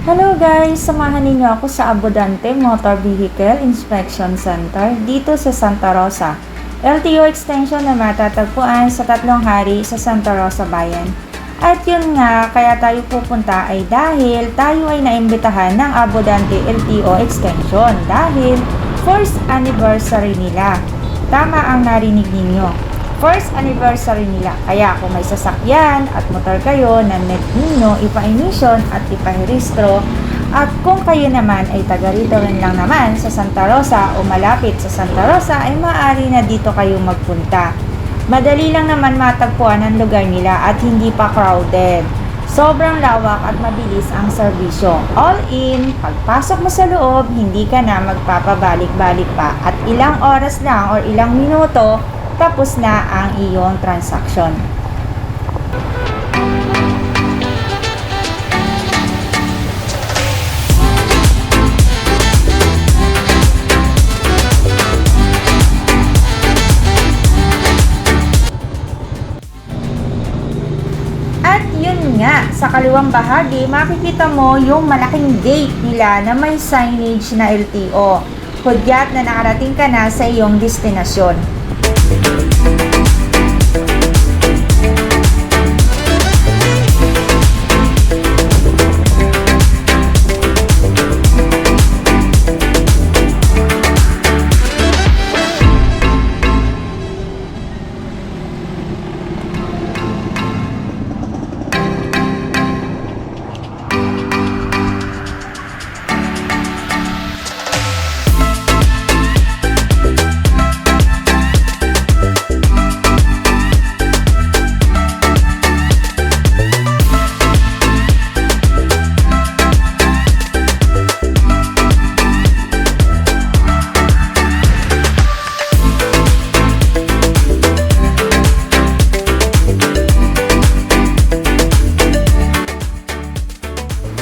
Hello guys! Samahan ninyo ako sa Abundante Motor Vehicle Inspection Center dito sa Santa Rosa. LTO extension na matatagpuan sa 3 hari sa Santa Rosa Bayan. At yun nga, kaya tayo pupunta ay dahil tayo ay naimbitahan ng Abundante LTO extension dahil first anniversary nila. Tama ang narinig ninyo. First anniversary nila. Kaya kung may sasakyan at motor kayo na net ninyo ipa-emission at ipa-rehistro, at kung kayo naman ay taga rito rin lang naman sa Santa Rosa o malapit sa Santa Rosa, ay maaari na dito kayo magpunta. Madali lang naman matagpuan ang lugar nila at hindi pa crowded. Sobrang lawak at mabilis ang serbisyo. All in, pagpasok mo sa loob, hindi ka na magpapabalik-balik pa at ilang oras lang or ilang minuto, tapos na ang iyong transaksyon. At yun nga, sa kaliwang bahagi, makikita mo yung malaking gate nila na may signage na LTO. Hudyat na nakarating ka na sa iyong destinasyon.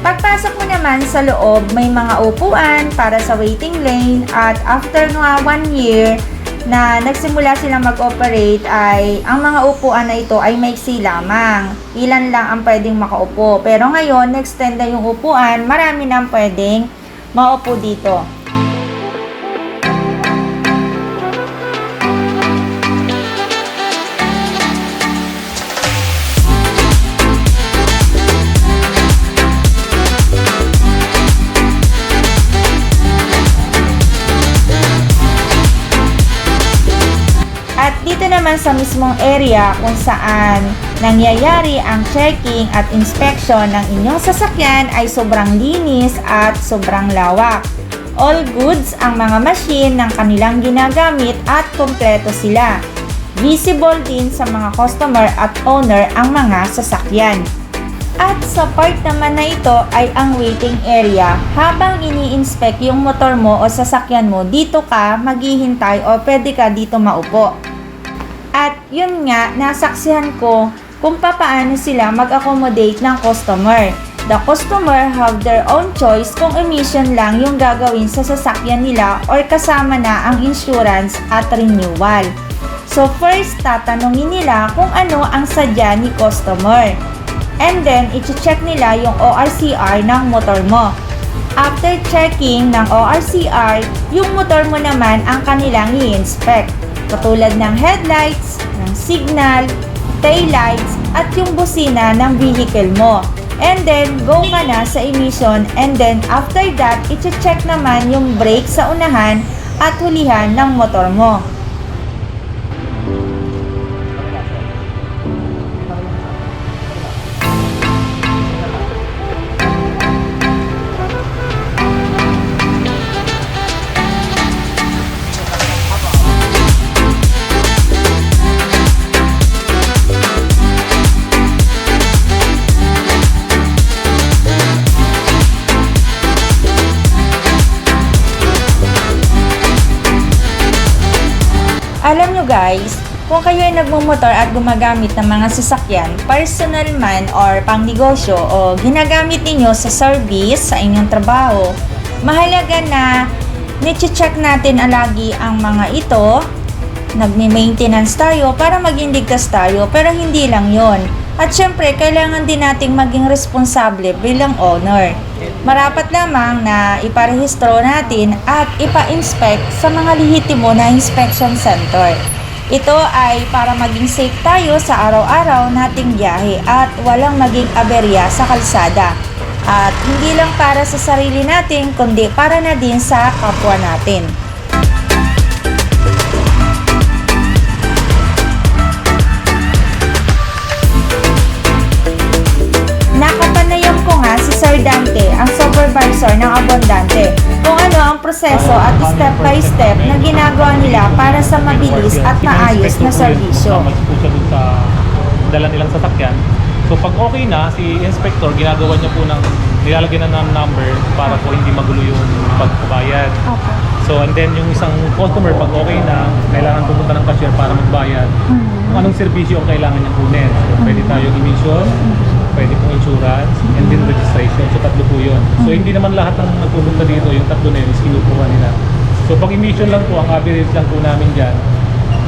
Pagpasok mo naman sa loob, may mga upuan para sa waiting lane at after 1 year na nagsimula silang mag-operate ay ang mga upuan na ito ay maiksi lamang. Ilan lang ang pwedeng makaupo. Pero ngayon, na-extend na yung upuan, marami nang pwedeng maupo dito. At dito naman sa mismong area kung saan nangyayari ang checking at inspection ng inyong sasakyan ay sobrang linis at sobrang lawak. All goods ang mga machine ng kanilang ginagamit at kompleto sila. Visible din sa mga customer at owner ang mga sasakyan. At sa part naman na ito ay ang waiting area. Habang ini-inspect yung motor mo o sasakyan mo, dito ka maghihintay o pwede ka dito maupo. At yun nga, nasaksihan ko kung paano sila mag-accommodate ng customer. The customer have their own choice kung emission lang yung gagawin sa sasakyan nila or kasama na ang insurance at renewal. So first, tatanungin nila kung ano ang sadya ni customer. And then, i-check nila yung ORCR ng motor mo. After checking ng ORCR, yung motor mo naman ang kanilang i-inspect. Katulad ng headlights, ng signal, taillights, at yung busina ng vehicle mo. And then, go ka na sa emission and then after that, i-check naman yung brake sa unahan at hulihan ng motor mo. Alam nyo guys, kung kayo ay nagmumotor at gumagamit ng mga sasakyan, personal man or pang negosyo o ginagamit ninyo sa service sa inyong trabaho, mahalaga na niche-check natin lagi ang mga ito nagme-maintenance tayo para maging ligtas tayo, pero hindi lang yon. At syempre, kailangan din nating maging responsable bilang owner. Marapat lamang na iparehistro natin at ipa-inspect sa mga lehitimo na inspection center. Ito ay para maging safe tayo sa araw-araw nating biyahe at walang maging aberya sa kalsada. At hindi lang para sa sarili natin, kundi para na din sa kapwa natin. Nakapanayam ko nga si Sir Dante, ang supervisor ng Abundante, kung ano ang proseso at step by step na ginagawa nila para sa mabilis at maayos na serbisyo. Dala nilang sasakyan. So pag okay na, si inspector ginagawa niya po ng nilalagyan na ng number para po hindi magulo yung pagbabayad. Okay. So and then yung isang customer pag okay na, kailangan pumunta ng cashier para magbayad. Kung anong serbisyo ang kailangan niyang kunin. So, pwede tayo emission, pwede pong insurance, and then registration. So tatlo po yun. So hindi naman lahat ng nagpupunta dito, yung tatlo na yun is kinukuha nila. So pag emission lang po, ang average lang po namin dyan,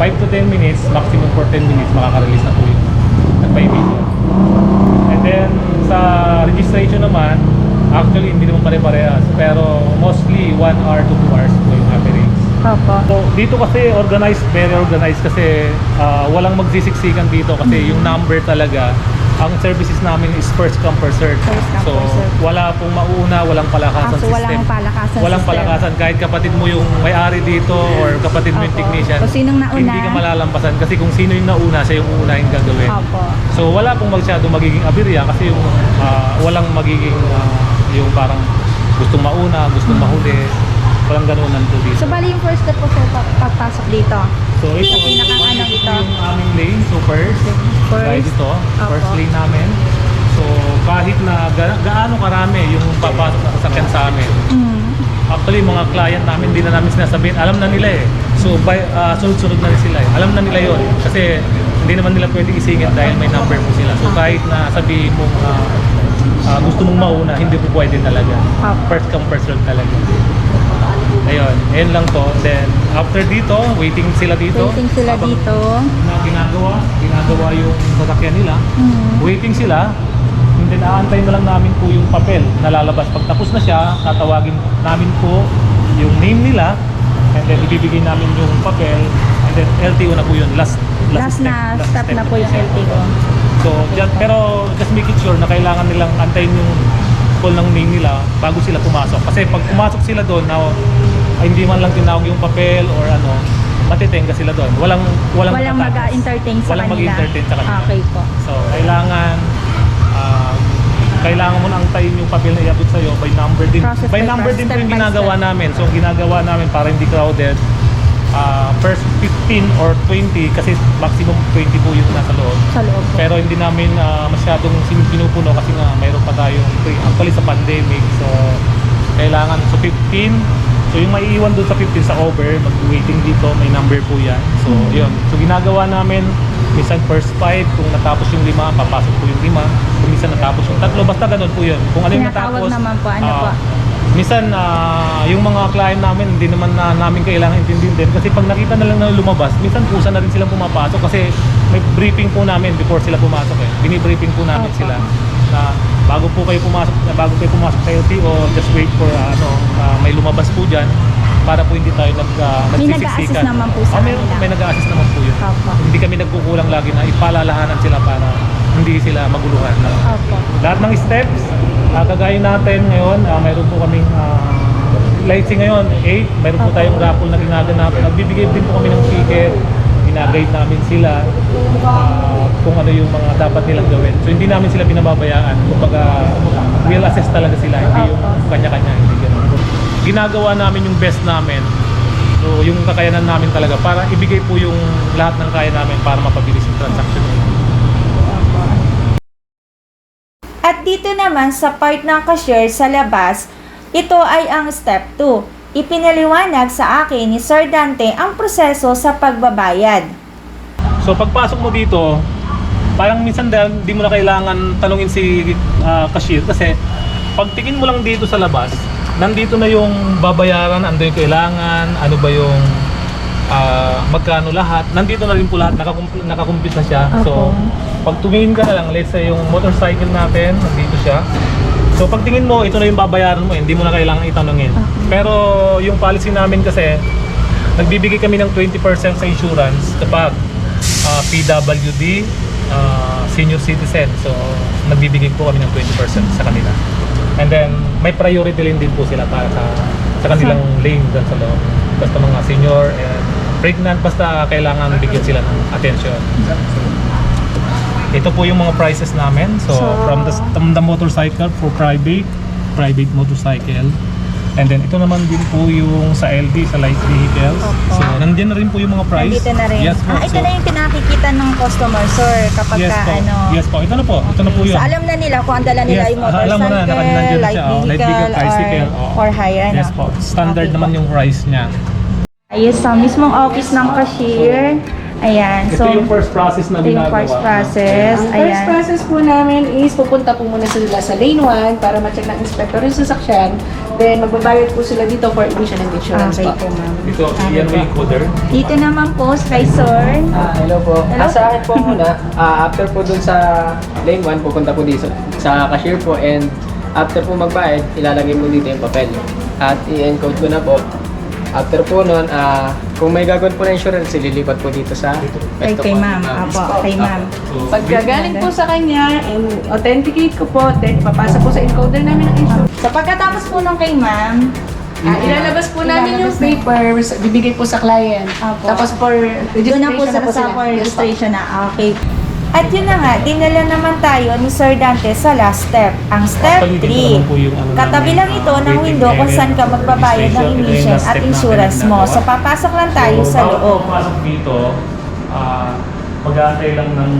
5 to 10 minutes, maximum for 10 minutes, makaka-release na po yun. Nagpa-emission. And then sa registration naman, actually hindi naman pare-parehas, pero mostly 1 hour to 2 hours po yung average. Opo. So dito kasi organized, very organized kasi walang magsisiksikan dito kasi yung number talaga, ang services namin is first come first serve. First come, So first serve. wala pong mauna, walang palakasan So, system. Walang palakasan kahit kapatid mo yung may-ari dito or kapatid mo yung Opo. technician. Kung sinong nauna. Hindi ka malalampasan kasi kung sino yung nauna, siya yung uunahin gagawin. Opo. So wala pong masyado magiging aberya kasi yung walang magiging yung parang gustong mauna, gustong mahuli. Walang ganunan po dito. So, bali yung first step po sir, pagpasok dito. So ito, Sa pinakang ano dito? yung aming lane. So first, guys, ito, first Opo. lane namin. So kahit na gaano karami yung papasok na sasakyan sa amin. Actually, mga client namin, hindi na namin sinasabihin. Alam na nila eh. So sunod-sunod na rin sila eh. Alam na nila yon kasi hindi naman nila pwede isingit dahil may number po sila. So kahit na sabihin mong gusto mong mauna, hindi po pwede talaga. First come, first serve talaga. Ayun lang to. Then, after dito, waiting sila dito. Waiting sila Habang dito. ginagawa yung sasakyan nila. Waiting sila. And then, aantayin na lang namin po yung papel na lalabas. Pag tapos na siya, tatawagin namin po yung name nila. And then, ibibigay namin yung papel. And then, LTO na po yun. Last Step na po yung LTO. So, pero just make it sure na kailangan nilang antayin yung call ng name nila bago sila pumasok. Kasi pag pumasok sila doon, hindi man lang tinawag yung papel or ano, matitenga sila doon. Walang mag-entertain sa walang kanila. mag-entertain sa kanila. Okay po. So, kailangan mo na antayin yung papel na iabot sa'yo by number din. Process By by number process, din po step yung by ginagawa step. namin. So, ginagawa namin para hindi crowded. First 15 or 20 kasi maximum 20 po yung nasa loob. Sa loob po. Pero hindi namin masyadong pinupuno kasi nga mayroon pa tayong actually sa pandemic. So kailangan 15. So yung maiiwan doon sa 15 sa over, mag-waiting dito, may number po yan. So yun. So ginagawa namin minsan first 5, kung natapos yung 5, papasok po yung 5. Kung minsan natapos yung 3, basta ganun po yun. Kung ano yung Tinatawag natapos. naman po, ano po? Minsan, yung mga client namin, hindi naman namin kailangan intindihin din. Kasi pag nakita na lang na lumabas, minsan kusa na rin silang pumapasok. Kasi may briefing po namin before sila pumasok eh. Bini-briefing po namin sila na bago kayo pumasok sa LTO, just wait for may lumabas po dyan para po hindi tayo May nag-a-assist naman po sa kanila. May nag-a-assist naman po yun. Opo. Hindi kami nagkukulang lagi na ipalalahanan sila para hindi sila maguluhan. Opo. Lahat ng steps, kagaya natin ngayon, mayroon po kaming lighting ngayon, 8, mayroon po tayong raffle na ginaganap. Nagbibigay din po kami ng ticket, gina-guide namin sila kung ano yung mga dapat nilang gawin. So hindi namin sila binababayaan, kumbaga we'll assess talaga sila, hindi yung kanya-kanya, hindi ganun. Ginagawa namin yung best namin, so yung kakayanan namin talaga para ibigay po yung lahat ng kaya namin para mapabilis yung transaction nila. At dito naman sa part ng cashier sa labas, ito ay ang step 2. Ipinaliwanag sa akin ni Sir Dante ang proseso sa pagbabayad. So pagpasok mo dito, parang minsan dahil hindi mo na kailangan tanungin si cashier kasi pagtingin mo lang dito sa labas, nandito na yung babayaran, ano yung kailangan, ano ba yung magkano lahat. Nandito na rin po lahat, nakakumpit na siya. So pag tumingin ka na lang, let's say yung motorcycle natin, nandito siya. So pagtingin mo, ito na yung babayaran mo, hindi mo na kailangan itanungin. Pero yung policy namin kasi, nagbibigay kami ng 20% sa insurance kapag PWD, senior citizen. So nagbibigay po kami ng 20% sa kanila. And then may priority lane din po sila para sa kanilang lane dun sa loob. Basta mga senior and pregnant, basta kailangan bigyan sila ng attention. Ito po yung mga prices namin. So from the motorcycle for private motorcycle. And then ito naman din po yung sa LD, sa light vehicles. So nandiyan na rin po yung mga price. Nandito na rin. Yes po. Ito na yung pinakikita ng customer, sir, kapag Yes po. Yes po. Ito na po. Ito na po yun. So, alam na nila kung ang dala nila Yes, yung alam mo na, motorcycle, nandiyan na light siya, light vehicle, vehicle, tricycle, or higher. Yes po. Standard Okay naman po. yung price niya. Ayun, sa mismong office ng cashier. Ayan. Ito yung first process na ito yung ginagawa. first process. Ang first Ayan. process po namin is pupunta po muna sila sa lane 1 para ma-check ng inspector yung sasakyan. Then magbabayad po sila dito for emission and insurance Okay po. po, ma'am. Ito, yan mo yung coder. Dito naman po, kay sir. Hello po. Hello Sa akin po muna, after po dun sa lane 1, pupunta po dito sa cashier po and after po magbayad, ilalagay mo dito yung papel. At i-encode ko na po. After po nun, kung may gagawin po na insurance, ililipat po dito sa pwesto Kay po. ma'am. Apo, kay ma'am. So, Pagkagaling po sa kanya and authenticate ko po, then papasa po sa encoder namin ng insurance. So pagkatapos po nung kay ma'am, Ilalabas po namin yung Ilalabas na. papers, bibigay po sa client. Apo. Tapos for doon na registration po na po sa sila. for Yes po. registration na. Okay. At yun na nga, dinala naman tayo ni Sir Dante sa last step, ang step Actually, dito 3. naman po yung ano Katabi namin, lang ito ng waiting window kung area, saan ka magbabayad ng registration, emission ito yung last at step insurance natin mo. ginagawa. So papasok lang tayo sa bago loob. pumasok dito, mag-aantay lang ng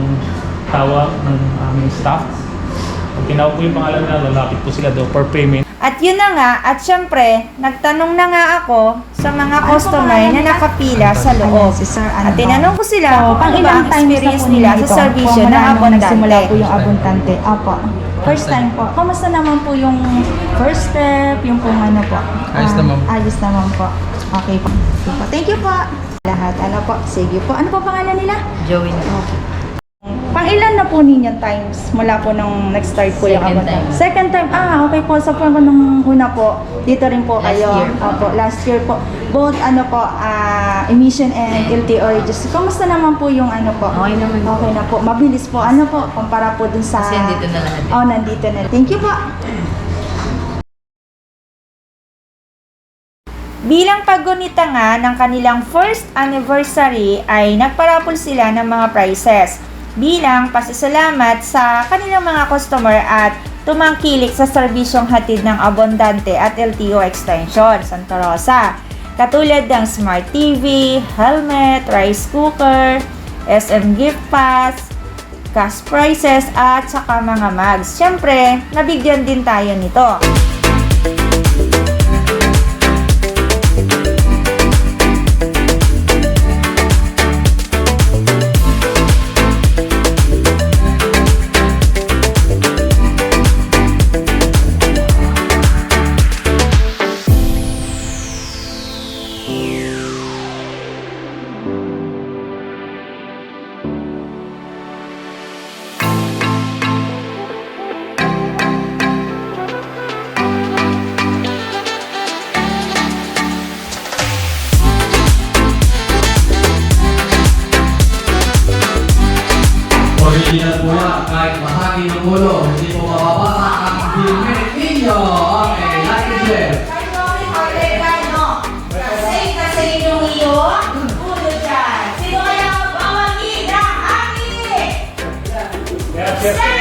tawag ng aming staff. Pag tinawag po yung pangalan nila, lalapit po sila doon for payment. At yun na nga, at syempre, nagtanong na nga ako sa mga customer na nakapila sa loob. At tinanong ko sila kung ano ba ang experience nila sa serbisyo ng Abundante. po yung Abundante. Apo. First time po. Kamusta naman po yung first step, yung kung ano po? Ayos naman. Ayos naman po. Okay po. Sige po. Thank you po. Lahat. Ano po? Sige po. Ano po pangalan nila? Joey na. Okay. Pang-ilan na po ninyo times mula po nung nag-start po yung Second Abundante? time. Second time. Okay po. Sa po nung una po, dito rin po Last kayo. year. Opo, last year po. Both ano po, emission and LTO register. Kamusta naman po yung ano po? Okay naman. Okay na po. Mabilis po. Ano po? Kumpara po dun sa... Kasi nandito na lahat. Oh, nandito na. Thank you po. Bilang paggunita nga ng kanilang first anniversary ay nagparapol sila ng mga prizes bilang pasasalamat sa kanilang mga customer at tumangkilik sa serbisyong hatid ng Abundante at LTO Extension Santa Rosa. Katulad ng Smart TV, helmet, rice cooker, SM gift pass, cash prizes at saka mga mugs. Siyempre, nabigyan din tayo nito. Original po yan, kahit bahagi ng ulo, hindi po mababasa ang bilmet ninyo. Okay, like and share. Kasi yung iyo, ulo dyan. Sino kaya ang pawagin ng aking? Yes, yes,